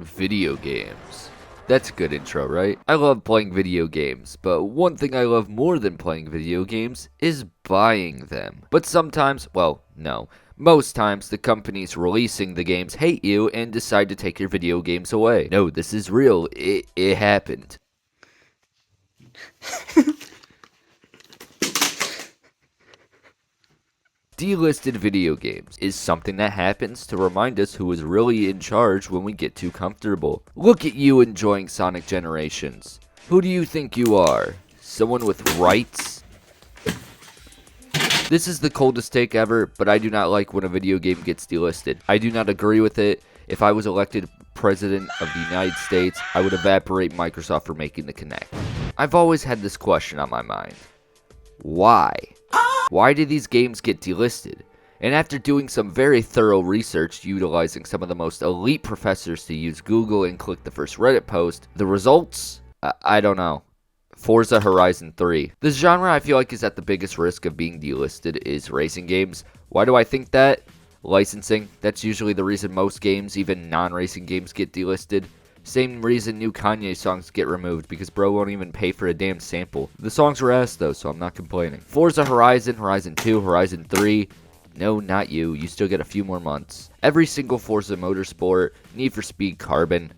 Video games. That's a good intro, right? I love playing video games, but one thing I love more than playing video games is buying them. But sometimes, well, no, most times the companies releasing the games hate you and decide to take your video games away. No, this is real. It happened. Delisted video games is something that happens to remind us who is really in charge when we get too comfortable. Look at you enjoying Sonic Generations. Who do you think you are? Someone with rights? This is the coldest take ever, but I do not like when a video game gets delisted. I do not agree with it. If I was elected president of the United States, I would evaporate Microsoft for making the Kinect. I've always had this question on my mind. Why? Why do these games get delisted? And after doing some very thorough research utilizing some of the most elite professors to use Google and click the first Reddit post, the results? I don't know. Forza Horizon 3. The genre I feel like is at the biggest risk of being delisted is racing games. Why do I think that? Licensing. That's usually the reason most games, even non-racing games, get delisted. Same reason new Kanye songs get removed, because bro won't even pay for a damn sample. The songs were ass though, so I'm not complaining. Forza Horizon, Horizon 2, Horizon 3. No, not you. You still get a few more months. Every single Forza Motorsport, Need for Speed Carbon.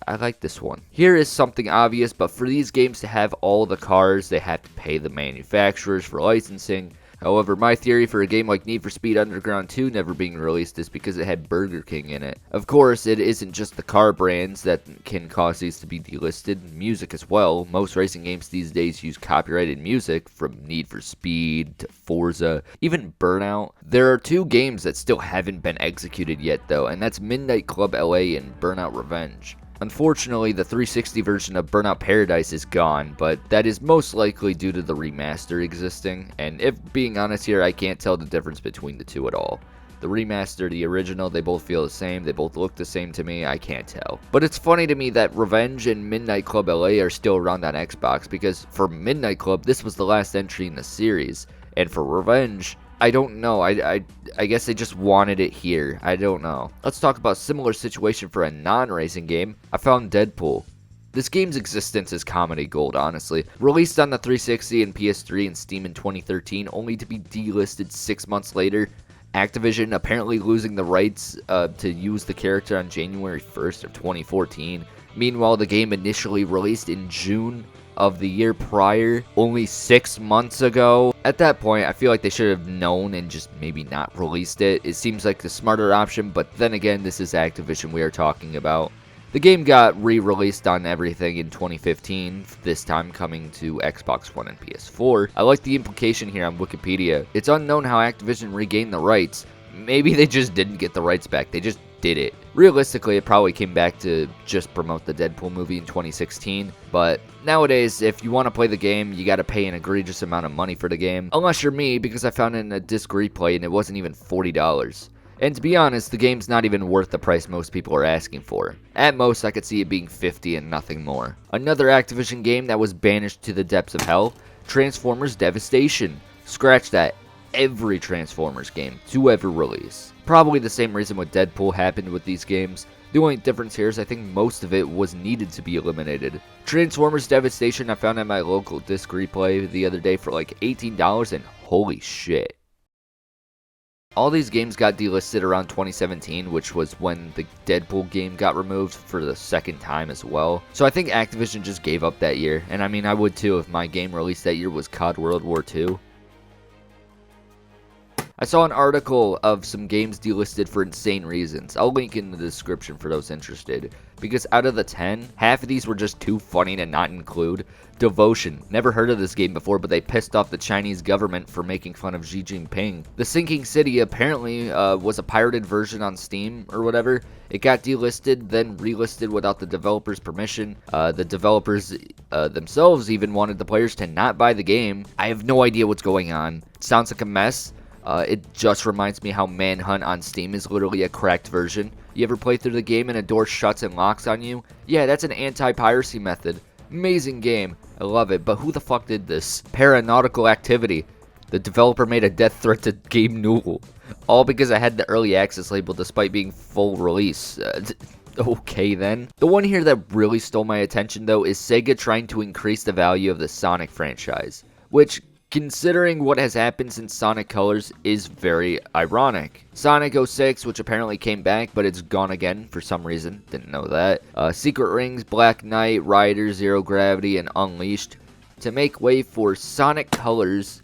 I like this one. Here is something obvious, but for these games to have all the cars, they have to pay the manufacturers for licensing. However, my theory for a game like Need for Speed Underground 2 never being released is because it had Burger King in it. Of course, it isn't just the car brands that can cause these to be delisted, music as well. Most racing games these days use copyrighted music, from Need for Speed to Forza, even Burnout. There are two games that still haven't been executed yet though, and that's Midnight Club LA and Burnout Revenge. Unfortunately, the 360 version of Burnout Paradise is gone, but that is most likely due to the remaster existing, and if being honest here, I can't tell the difference between the two at all. The remaster, the original, they both feel the same, they both look the same to me, I can't tell. But it's funny to me that Revenge and Midnight Club LA are still around on Xbox, because for Midnight Club, this was the last entry in the series, and for Revenge, I don't know, I guess they just wanted it here, I don't know. Let's talk about a similar situation for a non-racing game. I found Deadpool. This game's existence is comedy gold, honestly. Released on the 360 and PS3 and Steam in 2013, only to be delisted 6 months later. Activision apparently losing the rights to use the character on January 1st of 2014. Meanwhile, the game initially released in June of the year prior, only 6 months ago. At that point, I feel like they should have known and just maybe not released it. It seems like the smarter option, but then again, this is Activision we are talking about. The game got re-released on everything in 2015, this time coming to Xbox One and PS4. I like the implication here on Wikipedia. It's unknown how Activision regained the rights. Maybe they just didn't get the rights back, they just did it. Realistically, it probably came back to just promote the Deadpool movie in 2016, but nowadays, if you want to play the game, you gotta pay an egregious amount of money for the game. Unless you're me, because I found it in a disc replay and it wasn't even $40. And to be honest, the game's not even worth the price most people are asking for. At most, I could see it being $50 and nothing more. Another Activision game that was banished to the depths of hell, Transformers Devastation. Scratch that. Every Transformers game to ever release. Probably the same reason what Deadpool happened with these games. The only difference here is I think most of it was needed to be eliminated. Transformers Devastation I found at my local disc replay the other day for like $18, and holy shit. All these games got delisted around 2017, which was when the Deadpool game got removed for the second time as well. So I think Activision just gave up that year, and I mean I would too if my game released that year was COD World War II. I saw an article of some games delisted for insane reasons. I'll link in the description for those interested. Because out of the 10, half of these were just too funny to not include. Devotion. Never heard of this game before, but they pissed off the Chinese government for making fun of Xi Jinping. The Sinking City apparently was a pirated version on Steam or whatever. It got delisted, then relisted without the developers' permission. The developers themselves even wanted the players to not buy the game. I have no idea what's going on. It sounds like a mess. It just reminds me how Manhunt on Steam is literally a cracked version. You ever play through the game and a door shuts and locks on you? Yeah, that's an anti-piracy method. Amazing game. I love it, but who the fuck did this? Paranautical Activity. The developer made a death threat to Gabe Newell. All because I had the early access label despite being full release. Okay then. The one here that really stole my attention though is Sega trying to increase the value of the Sonic franchise, which, considering what has happened since Sonic Colors, is very ironic. Sonic 06, which apparently came back, but it's gone again for some reason, didn't know that. Secret Rings, Black Knight, Rider, Zero Gravity, and Unleashed, to make way for Sonic Colors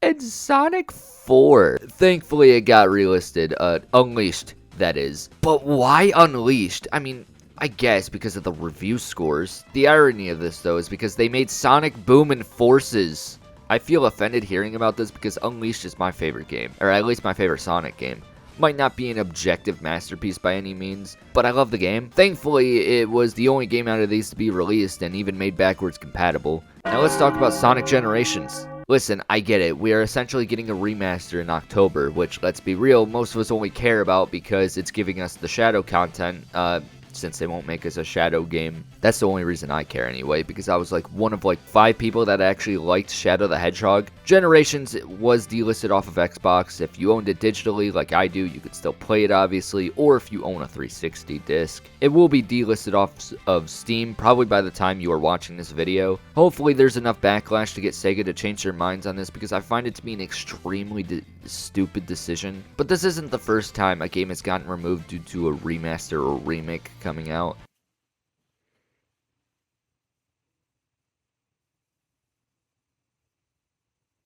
and Sonic 4. Thankfully it got relisted, Unleashed, that is. But why Unleashed? I mean, I guess because of the review scores. The irony of this, though, is because they made Sonic Boom and Forces. I feel offended hearing about this because Unleashed is my favorite game, or at least my favorite Sonic game. Might not be an objective masterpiece by any means, but I love the game. Thankfully, it was the only game out of these to be released and even made backwards compatible. Now let's talk about Sonic Generations. Listen, I get it. We are essentially getting a remaster in October, which, let's be real, most of us only care about because it's giving us the Shadow content, since they won't make us a Shadow game. That's the only reason I care anyway, because I was like one of like 5 people that actually liked Shadow the Hedgehog. Generations was delisted off of Xbox. If you owned it digitally like I do, you could still play it obviously, or if you own a 360 disc. It will be delisted off of Steam probably by the time you are watching this video. Hopefully there's enough backlash to get Sega to change their minds on this, because I find it to be an extremely stupid decision. But this isn't the first time a game has gotten removed due to a remaster or remake coming out.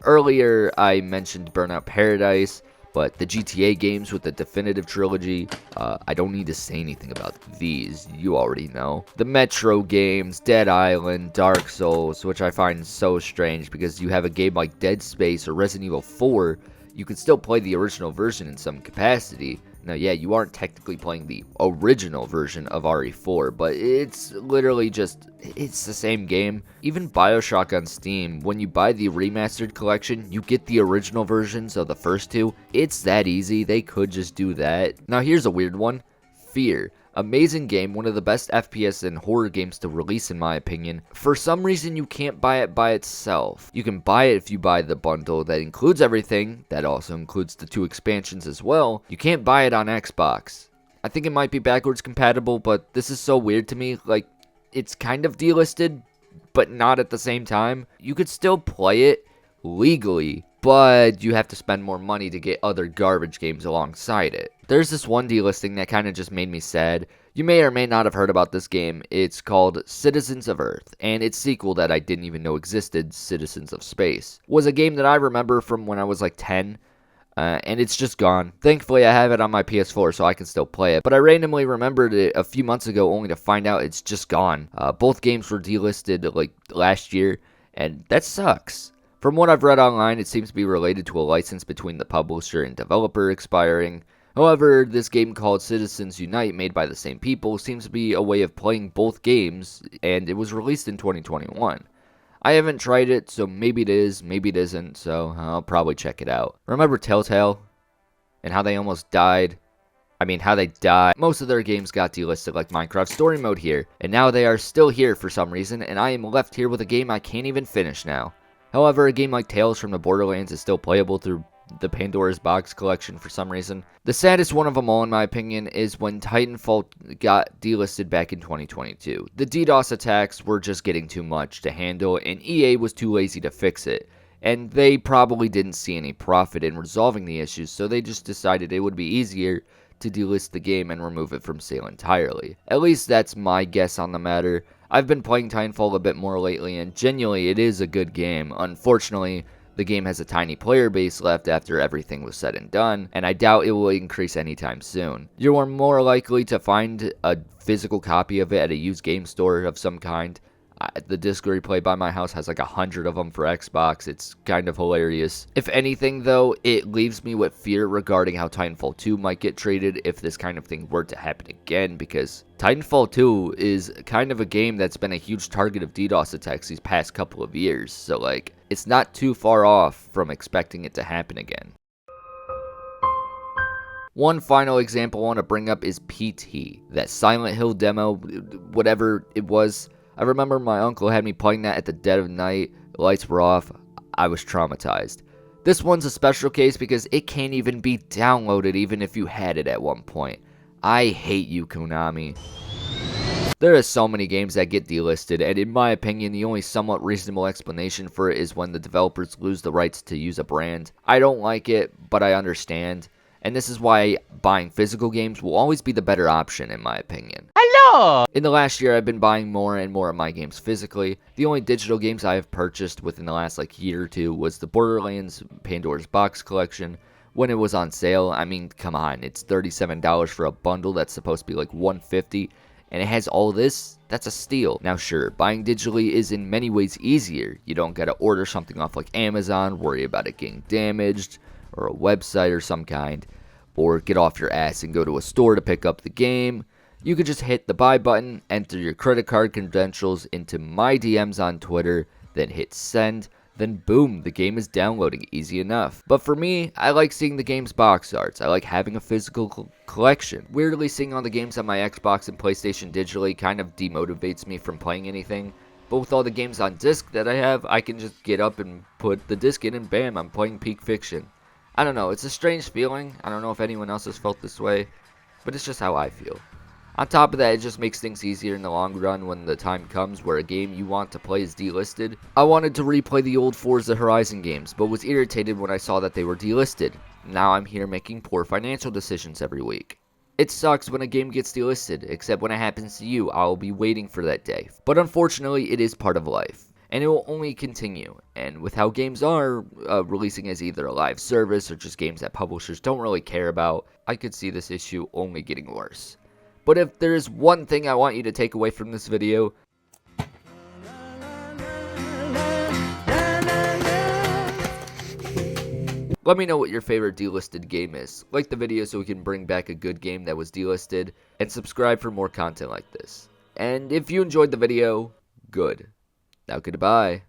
Earlier, I mentioned Burnout Paradise, but the GTA games with the definitive trilogy, I don't need to say anything about these, you already know. The Metro games, Dead Island, Dark Souls, which I find so strange because you have a game like Dead Space or Resident Evil 4, you can still play the original version in some capacity. Now, yeah, you aren't technically playing the original version of RE4, but it's literally just, it's the same game. Even BioShock on Steam, when you buy the remastered collection, you get the original versions of the first 2. It's that easy, they could just do that. Now, here's a weird one. F.E.A.R. Amazing game, one of the best FPS and horror games to release in my opinion. For some reason you can't buy it by itself. You can buy it if you buy the bundle that includes everything, that also includes the 2 expansions as well. You can't buy it on Xbox. I think it might be backwards compatible, but this is so weird to me. Like, it's kind of delisted, but not at the same time. You could still play it legally, but you have to spend more money to get other garbage games alongside it. There's this one delisting that kind of just made me sad. You may or may not have heard about this game. It's called Citizens of Earth, and its sequel that I didn't even know existed, Citizens of Space, was a game that I remember from when I was like 10, and it's just gone. Thankfully, I have it on my PS4, so I can still play it, but I randomly remembered it a few months ago only to find out it's just gone. Both games were delisted like last year, and that sucks. From what I've read online, it seems to be related to a license between the publisher and developer expiring. However, this game called Citizens Unite, made by the same people, seems to be a way of playing both games, and it was released in 2021. I haven't tried it, so maybe it is, maybe it isn't, so I'll probably check it out. Remember Telltale? And how they almost died? I mean, how they died. Most of their games got delisted, like Minecraft Story Mode here, and now they are still here for some reason, and I am left here with a game I can't even finish now. However, a game like Tales from the Borderlands is still playable through the Pandora's Box collection for some reason. The saddest one of them all, in my opinion, is when Titanfall got delisted back in 2022. The DDoS attacks were just getting too much to handle, and EA was too lazy to fix it. And they probably didn't see any profit in resolving the issues, so they just decided it would be easier to delist the game and remove it from sale entirely. At least that's my guess on the matter. I've been playing Titanfall a bit more lately, and genuinely it is a good game. Unfortunately, the game has a tiny player base left after everything was said and done, and I doubt it will increase anytime soon. You are more likely to find a physical copy of it at a used game store of some kind. The disc replay by my house has like 100 of them for Xbox. It's kind of hilarious. If anything, though, it leaves me with fear regarding how Titanfall 2 might get treated if this kind of thing were to happen again, because Titanfall 2 is kind of a game that's been a huge target of DDoS attacks these past couple of years, so like, it's not too far off from expecting it to happen again. One final example I want to bring up is PT, that Silent Hill demo, whatever it was. I remember my uncle had me playing that at the dead of night, the lights were off, I was traumatized. This one's a special case because it can't even be downloaded even if you had it at one point. I hate you, Konami. There are so many games that get delisted, and in my opinion, the only somewhat reasonable explanation for it is when the developers lose the rights to use a brand. I don't like it, but I understand, and this is why buying physical games will always be the better option in my opinion. Hello! In the last year, I've been buying more and more of my games physically. The only digital games I have purchased within the last year or two was the Borderlands Pandora's Box collection. When it was on sale, I mean, come on, it's $37 for a bundle that's supposed to be $150. And it has all this, that's a steal. Now sure, buying digitally is in many ways easier. You don't gotta order something off Amazon, worry about it getting damaged, or a website or some kind, or get off your ass and go to a store to pick up the game. You could just hit the buy button, enter your credit card credentials into my DMs on Twitter, then hit send, then boom, the game is downloading, easy enough. But for me, I like seeing the game's box arts. I like having a physical collection. Weirdly, seeing all the games on my Xbox and PlayStation digitally kind of demotivates me from playing anything. But with all the games on disc that I have, I can just get up and put the disc in and bam, I'm playing Peak Fiction. I don't know, it's a strange feeling. I don't know if anyone else has felt this way, but it's just how I feel. On top of that, it just makes things easier in the long run when the time comes where a game you want to play is delisted. I wanted to replay the old Forza Horizon games, but was irritated when I saw that they were delisted. Now I'm here making poor financial decisions every week. It sucks when a game gets delisted, except when it happens to you, I'll be waiting for that day. But unfortunately, it is part of life, and it will only continue. And with how games are releasing as either a live service or just games that publishers don't really care about, I could see this issue only getting worse. But if there is one thing I want you to take away from this video, let me know what your favorite delisted game is. Like the video so we can bring back a good game that was delisted, and subscribe for more content like this. And if you enjoyed the video, good. Now goodbye.